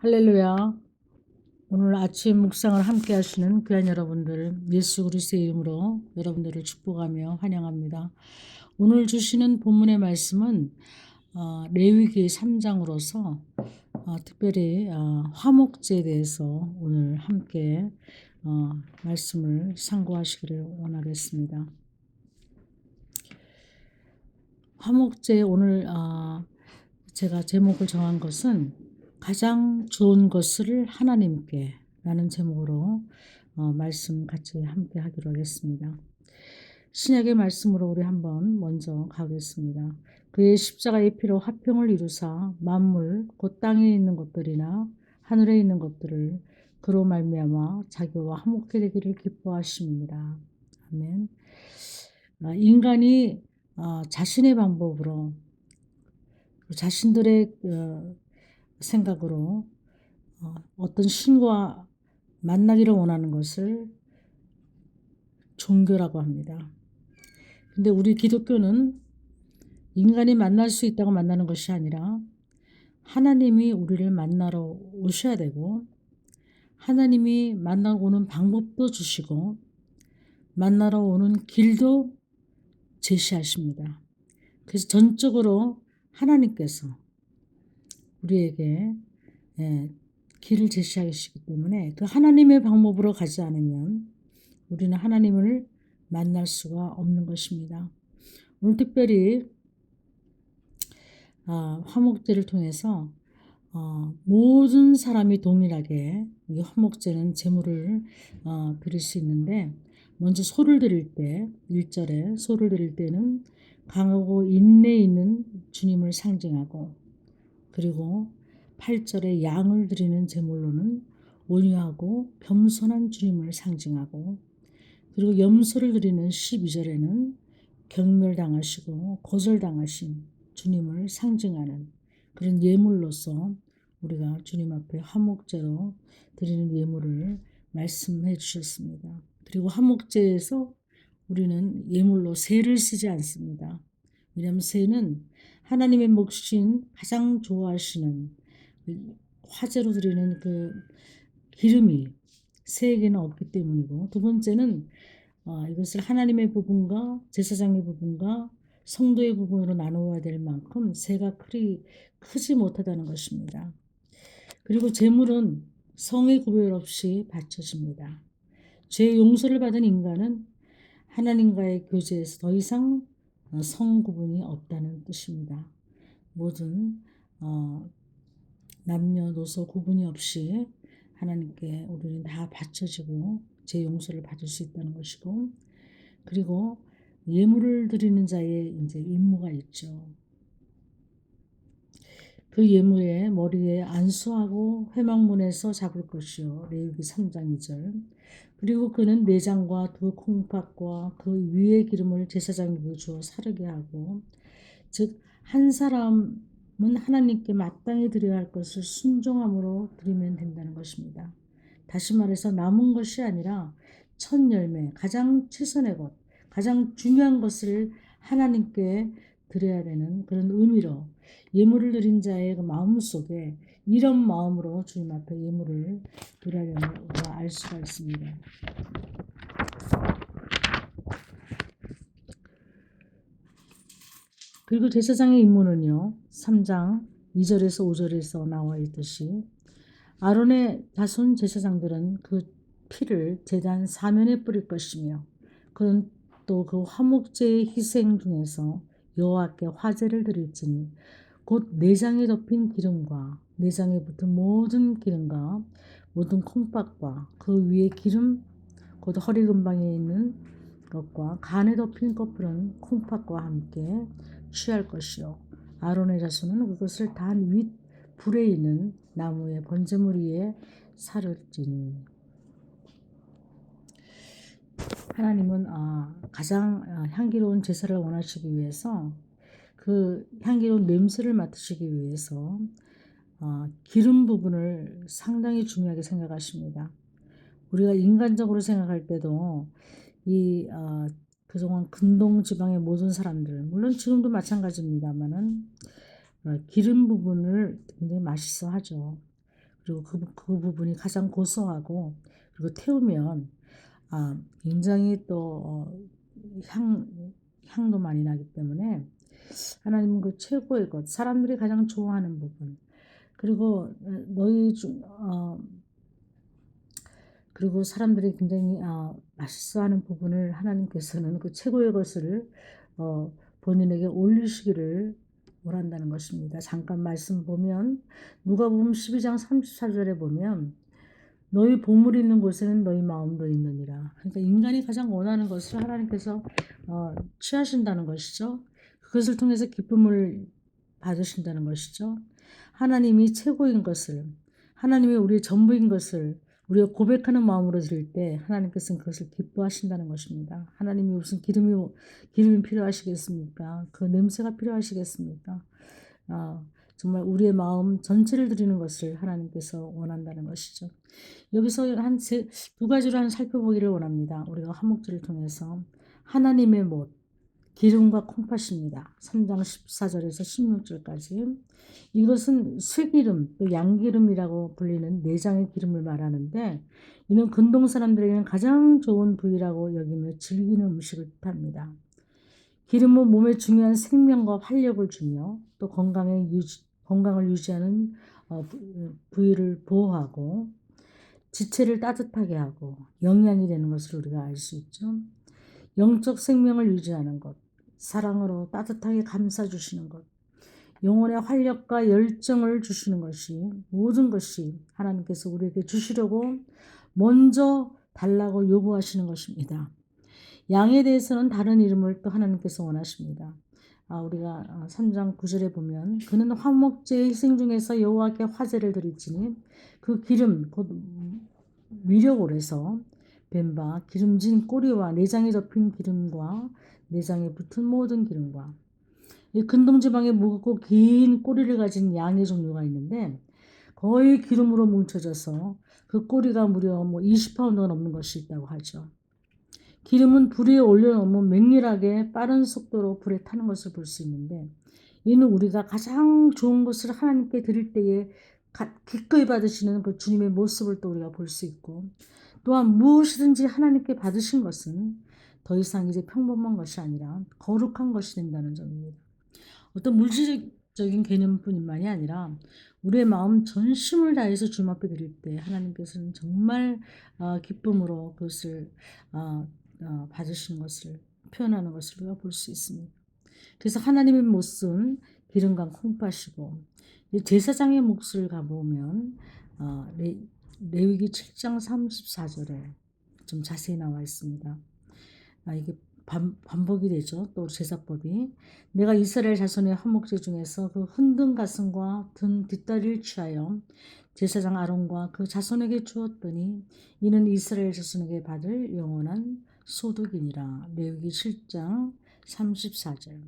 할렐루야. 오늘 아침 묵상을 함께 하시는 귀한 여러분들, 예수 그리스도의 이름으로 여러분들을 축복하며 환영합니다. 오늘 주시는 본문의 말씀은 레위기 3장으로서 특별히 화목제에 대해서 오늘 함께 말씀을 상고하시기를 원하겠습니다. 화목제 오늘 제가 제목을 정한 것은 가장 좋은 것을 하나님께 라는 제목으로 말씀 같이 함께 하기로 하겠습니다. 신약의 말씀으로 우리 한번 먼저 가겠습니다. 그의 십자가의 피로 화평을 이루사 만물 곧 땅에 있는 것들이나 하늘에 있는 것들을 그로 말미암아 자기와 화목케 되기를 기뻐하십니다. 아멘. 인간이 자신의 방법으로 자신들의 생각으로 어떤 신과 만나기를 원하는 것을 종교라고 합니다. 근데 우리 기독교는 인간이 만날 수 있다고 만나는 것이 아니라 하나님이 우리를 만나러 오셔야 되고 하나님이 만나러 오는 방법도 주시고 만나러 오는 길도 제시하십니다. 그래서 전적으로 하나님께서 우리에게 길을 제시하시기 때문에 그 하나님의 방법으로 가지 않으면 우리는 하나님을 만날 수가 없는 것입니다. 오늘 특별히 화목제를 통해서 모든 사람이 동일하게 이 화목제는 제물을 드릴 수 있는데 먼저 소를 드릴 때 1절에 소를 드릴 때는 강하고 인내 있는 주님을 상징하고 그리고 8절에 양을 드리는 제물로는 온유하고 겸손한 주님을 상징하고 그리고 염소를 드리는 12절에는 경멸당하시고 거절당하신 주님을 상징하는 그런 예물로서 우리가 주님 앞에 화목제로 드리는 예물을 말씀해 주셨습니다. 그리고 화목제에서 우리는 예물로 새를 쓰지 않습니다. 왜냐하면 새는 하나님의 몫인 가장 좋아하시는 화제로 드리는 그 기름이 새에게는 없기 때문이고 두 번째는 이것을 하나님의 부분과 제사장의 부분과 성도의 부분으로 나누어야 될 만큼 새가 크지 못하다는 것입니다. 그리고 제물은 성의 구별 없이 바쳐집니다. 죄의 용서를 받은 인간은 하나님과의 교제에서 더 이상 성 구분이 없다는 뜻입니다. 모든 남녀노소 구분이 없이 하나님께 우리는 다 바쳐지고 제 용서를 받을 수 있다는 것이고 그리고 예물을 드리는 자의 이제 임무가 있죠. 그 예물의 머리에 안수하고 회막문에서 잡을 것이요. 레위기 3장 2절. 그리고 그는 내장과 두 콩팥과 그 위의 기름을 제사장에게 주어 사르게 하고 즉 한 사람은 하나님께 마땅히 드려야 할 것을 순종함으로 드리면 된다는 것입니다. 다시 말해서 남은 것이 아니라 첫 열매, 가장 최선의 것, 가장 중요한 것을 하나님께 드려야 되는 그런 의미로 예물을 드린 자의 그 마음 속에 이런 마음으로 주님 앞에 예물을 드려야 되는 우리가 알 수가 있습니다. 그리고 제사장의 임무는요. 3장 2절에서 5절에서 나와 있듯이 아론의 자손 제사장들은 그 피를 제단 사면에 뿌릴 것이며 그는 또 그 화목제의 희생 중에서 여호와께 화제를 드릴지니 곧 내장에 덮인 기름과 내장에 붙은 모든 기름과 모든 콩팥과 그 위에 기름 곧 허리 근방에 있는 것과 간에 덮인 것들은 콩팥과 함께 취할 것이요 아론의 자손은 그것을 단 윗 불에 있는 나무의 번제물 위에 사를지니. 하나님은 가장 향기로운 제사를 원하시기 위해서 그 향기로운 냄새를 맡으시기 위해서 기름 부분을 상당히 중요하게 생각하십니다. 우리가 인간적으로 생각할 때도 이 그동안 근동 지방의 모든 사람들 물론 지금도 마찬가지입니다만은 기름 부분을 굉장히 맛있어 하죠. 그리고 그 부분이 가장 고소하고, 그리고 태우면 굉장히 또 향도 많이 나기 때문에 하나님은 그 최고의 것, 사람들이 가장 좋아하는 부분, 그리고 그리고 사람들이 굉장히 맛있어하는 부분을 하나님께서는 그 최고의 것을 본인에게 올리시기를 원한다는 것입니다. 잠깐 말씀 보면 누가복음 12장 34절에 보면 너희 보물이 있는 곳에는 너희 마음도 있느니라. 그러니까 인간이 가장 원하는 것을 하나님께서 취하신다는 것이죠. 그것을 통해서 기쁨을 받으신다는 것이죠. 하나님이 최고인 것을, 하나님이 우리의 전부인 것을 우리가 고백하는 마음으로 드릴 때 하나님께서는 그것을 기뻐하신다는 것입니다. 하나님이 무슨 기름이 필요하시겠습니까? 그 냄새가 필요하시겠습니까? 정말 우리의 마음 전체를 드리는 것을 하나님께서 원한다는 것이죠. 여기서 두 가지로 살펴보기를 원합니다. 우리가 화목제를 통해서 하나님의 못, 기름과 콩팥입니다. 3장 14절에서 16절까지. 이것은 쇠기름, 또 양기름이라고 불리는 내장의 기름을 말하는데, 이는 근동 사람들에게는 가장 좋은 부위라고 여기며 즐기는 음식을 뜻합니다. 기름은 몸에 중요한 생명과 활력을 주며 또 건강을 유지하는 부위를 보호하고 지체를 따뜻하게 하고 영양이 되는 것을 우리가 알 수 있죠. 영적 생명을 유지하는 것, 사랑으로 따뜻하게 감싸주시는 것, 영혼의 활력과 열정을 주시는 것이, 모든 것이 하나님께서 우리에게 주시려고 먼저 달라고 요구하시는 것입니다. 양에 대해서는 다른 이름을 또 하나님께서 원하십니다. 우리가 3장 9절에 보면 그는 화목제의 희생 중에서 여호와께 화제를 드릴지니 그 기름 곧 미력으로 해서 뱀바 기름진 꼬리와 내장에 덮인 기름과 내장에 붙은 모든 기름과, 이 근동지방에 무겁고 긴 꼬리를 가진 양의 종류가 있는데 거의 기름으로 뭉쳐져서 그 꼬리가 무려 20파운드가 넘는 것이 있다고 하죠. 기름은 불 위에 올려놓으면 맹렬하게 빠른 속도로 불에 타는 것을 볼 수 있는데, 이는 우리가 가장 좋은 것을 하나님께 드릴 때에 기꺼이 받으시는 그 주님의 모습을 또 우리가 볼 수 있고, 또한 무엇이든지 하나님께 받으신 것은 더 이상 이제 평범한 것이 아니라 거룩한 것이 된다는 점입니다. 어떤 물질적인 개념뿐만이 아니라 우리의 마음 전심을 다해서 주님 앞에 드릴 때 하나님께서는 정말 기쁨으로 그것을 받으시는 것을, 표현하는 것을 우리가 볼 수 있습니다. 그래서 하나님의 못은 기름과 콩팥이고, 제사장의 몫을 가보면 레위기 7장 34절에 좀 자세히 나와 있습니다. 이게 반복이 되죠. 또 제사법이 내가 이스라엘 자손의 화목제 중에서 그 흔든 가슴과 든 뒷다리를 취하여 제사장 아론과 그 자손에게 주었더니 이는 이스라엘 자손에게 받을 영원한 소득이니라. 레위기 7장 34절.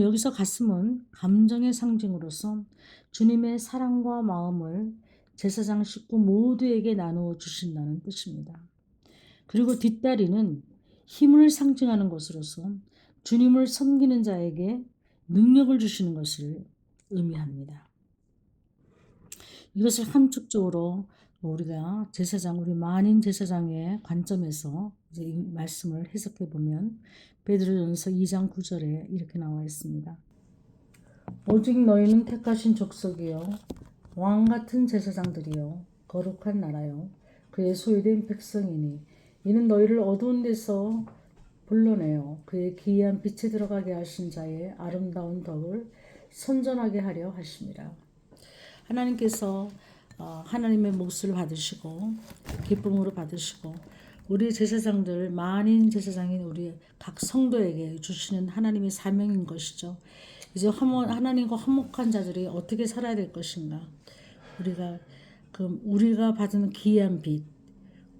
여기서 가슴은 감정의 상징으로서 주님의 사랑과 마음을 제사장 식구 모두에게 나누어 주신다는 뜻입니다. 그리고 뒷다리는 힘을 상징하는 것으로서 주님을 섬기는 자에게 능력을 주시는 것을 의미합니다. 이것을 함축적으로 우리가 우리 만인 제사장의 관점에서 이제 이 말씀을 해석해 보면 베드로전서 2장 9절에 이렇게 나와 있습니다. 오직 너희는 택하신 족속이요 왕 같은 제사장들이요 거룩한 나라요 그의 소유된 백성이니 이는 너희를 어두운 데서 불러내어 그의 기이한 빛에 들어가게 하신 자의 아름다운 덕을 선전하게 하려 하심이라. 하나님께서 하나님의 몫을 받으시고 기쁨으로 받으시고 우리 제사장들, 만인 제사장인 우리 각 성도에게 주시는 하나님의 사명인 것이죠. 이제 하나님과 화목한 자들이 어떻게 살아야 될 것인가. 우리가 받은 기이한 빛,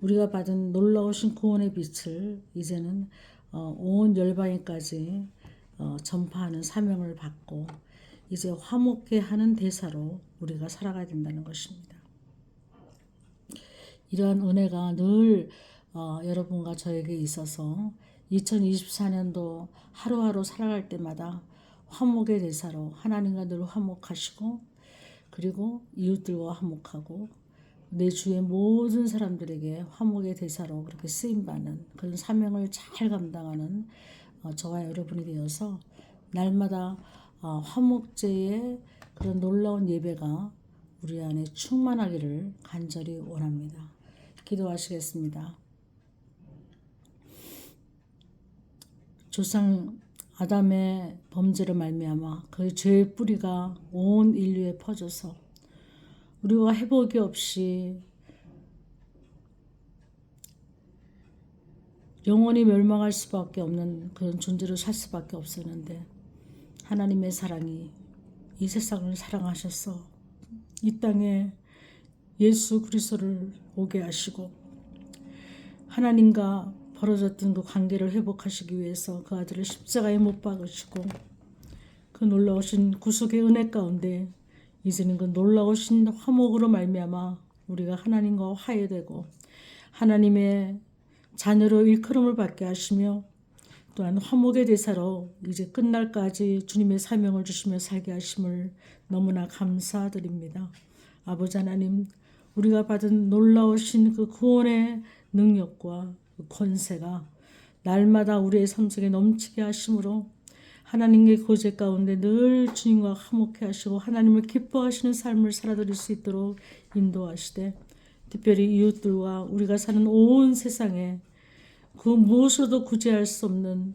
우리가 받은 놀라우신 구원의 빛을 이제는 온 열방에까지 전파하는 사명을 받고 이제 화목해 하는 대사로 우리가 살아가야 된다는 것입니다. 이러한 은혜가 늘 여러분과 저에게 있어서 2024년도 하루하루 살아갈 때마다 화목의 대사로 하나님과 늘 화목하시고, 그리고 이웃들과 화목하고 내 주의 모든 사람들에게 화목의 대사로 그렇게 쓰임받는 그런 사명을 잘 감당하는 저와 여러분이 되어서 날마다 화목제의 그런 놀라운 예배가 우리 안에 충만하기를 간절히 원합니다. 기도하시겠습니다. 조상 아담의 범죄로 말미암아 그 죄의 뿌리가 온 인류에 퍼져서 우리가 회복이 없이 영원히 멸망할 수밖에 없는 그런 존재로 살 수밖에 없었는데 하나님의 사랑이 이 세상을 사랑하셔서 이 땅에 예수 그리스도를 오게 하시고 하나님과 벌어졌던 그 관계를 회복하시기 위해서 그 아들을 십자가에 못 박으시고 그 놀라우신 구속의 은혜 가운데 이제는 그 놀라우신 화목으로 말미암아 우리가 하나님과 화해되고 하나님의 자녀로 일컬음을 받게 하시며 또한 화목의 대사로 이제 끝날까지 주님의 사명을 주시며 살게 하심을 너무나 감사드립니다. 아버지 하나님, 우리가 받은 놀라우신 그 구원의 능력과 그 권세가 날마다 우리의 삶 속에 넘치게 하심으로 하나님의 교제 가운데 늘 주님과 화목해 하시고 하나님을 기뻐하시는 삶을 살아드릴 수 있도록 인도하시되 특별히 이웃들과 우리가 사는 온 세상에 그 무엇으로도 구제할 수 없는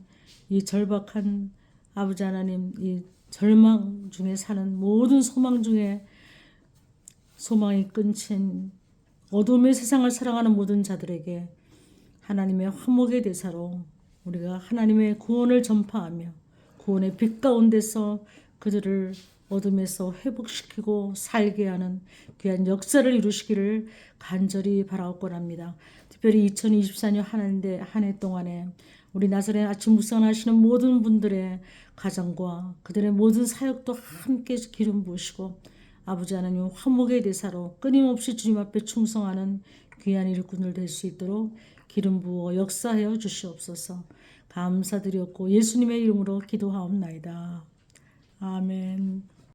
이 절박한 아버지 하나님, 이 절망 중에 사는 모든 소망 중에 소망이 끊친 어둠의 세상을 살아가는 모든 자들에게 하나님의 화목의 대사로 우리가 하나님의 구원을 전파하며 구원의 빛 가운데서 그들을 어둠에서 회복시키고 살게 하는 귀한 역사를 이루시기를 간절히 바라옵곤 합니다. 특별히 2024년 한 해 동안에 우리 나사렛 아침 묵상하시는 모든 분들의 가정과 그들의 모든 사역도 함께 기름 부으시고 아버지 하나님 화목의 대사로 끊임없이 주님 앞에 충성하는 귀한 일꾼들 될 수 있도록 기름 부어 역사하여 주시옵소서. 감사드렸고 예수님의 이름으로 기도하옵나이다. 아멘.